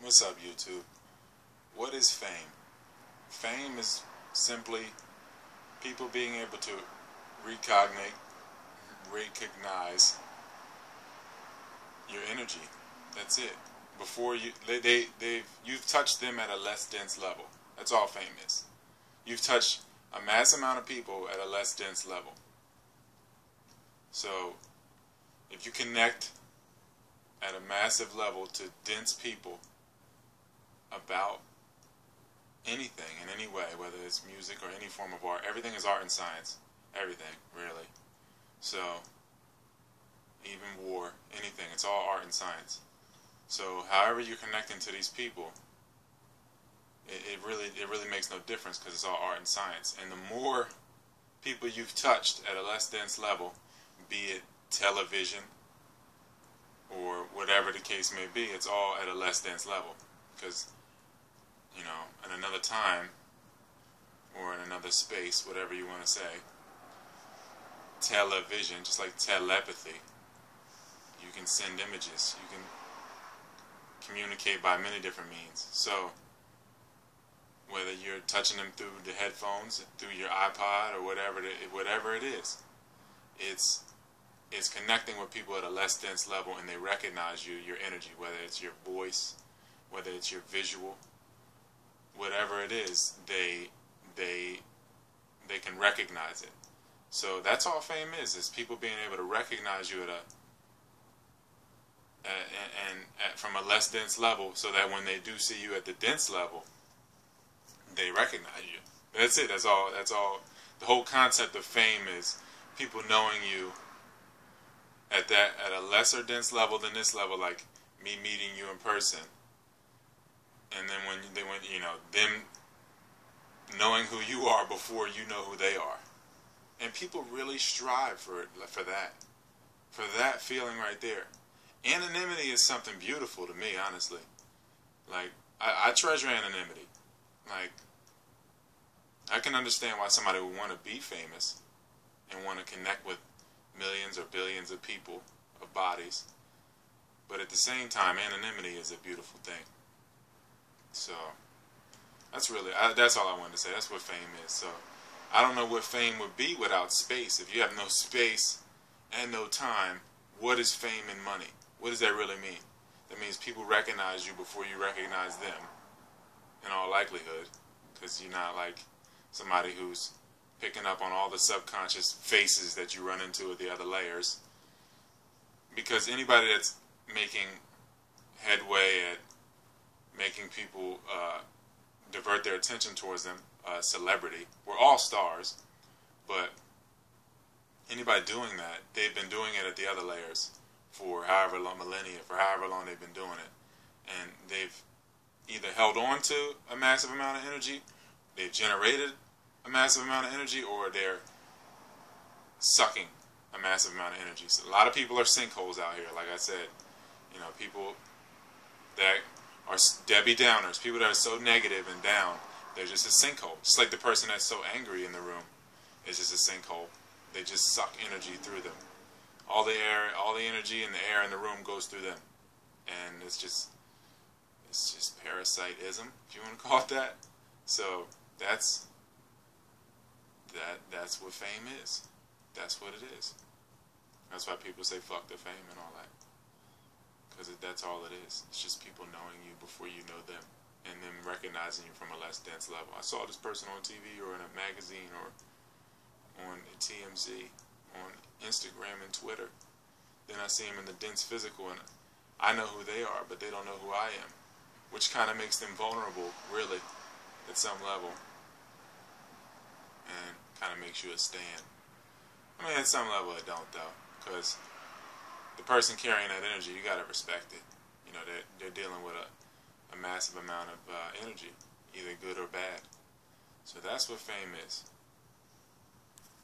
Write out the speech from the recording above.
What's up, YouTube? What is fame? Fame is simply people being able to recognize your energy. That's it. Before you've touched them at a less dense level. That's all fame is. You've touched a mass amount of people at a less dense level. So, if you connect at a massive level to dense people about anything in any way, whether it's music or any form of art, everything is art and science. Everything, really. So, even war, anything, it's all art and science. So, however you're connecting to these people, it really makes no difference because it's all art and science. And the more people you've touched at a less dense level, be it television or whatever the case may be, it's all at a less dense level. Because, you know, in another time or in another space, whatever you want to say, television, just like telepathy, you can send images, you can communicate by many different means. So, whether you're touching them through the headphones, through your iPod, or whatever it is, it's connecting with people at a less dense level, and they recognize you, your energy, whether it's your voice, whether it's your visual, whatever it is, they can recognize it. So that's all fame is people being able to recognize you from a less dense level, so that when they do see you at the dense level, they recognize you. That's it. That's all. The whole concept of fame is people knowing you at a lesser dense level than this level, like me meeting you in person, and then when you know them knowing who you are before you know who they are, and people really strive for that feeling right there. Anonymity is something beautiful to me, honestly. Like I treasure anonymity. Like, I can understand why somebody would want to be famous and want to connect with millions or billions of people, of bodies. But at the same time, anonymity is a beautiful thing. So, that's all I wanted to say. That's what fame is. So, I don't know what fame would be without space. If you have no space and no time, what is fame and money? What does that really mean? That means people recognize you before you recognize them, in all likelihood, because you're not like somebody who's picking up on all the subconscious faces that you run into at the other layers. Because anybody that's making headway at making people divert their attention towards them, celebrity, we're all stars, but anybody doing that, they've been doing it at the other layers for however long, millennia, for however long they've been doing it. And they've either held on to a massive amount of energy, they've generated a massive amount of energy, or they're sucking a massive amount of energy. So a lot of people are sinkholes out here, like I said. You know, people that are Debbie Downers, people that are so negative and down, they're just a sinkhole. Just like the person that's so angry in the room is just a sinkhole. They just suck energy through them. All the energy and the air in the room goes through them. And it's just parasitism, if you want to call it that. So that's what fame is. That's what it is. That's why people say fuck the fame and all that. Because that's all it is. It's just people knowing you before you know them, and them recognizing you from a less dense level. I saw this person on TV or in a magazine or on TMZ, on Instagram and Twitter. Then I see them in the dense physical, and I know who they are, but they don't know who I am. Which kind of makes them vulnerable, really, at some level. And kind of makes you a stand. I mean, at some level it don't, though. Because the person carrying that energy, you got to respect it. You know, they're dealing with a massive amount of energy, either good or bad. So that's what fame is.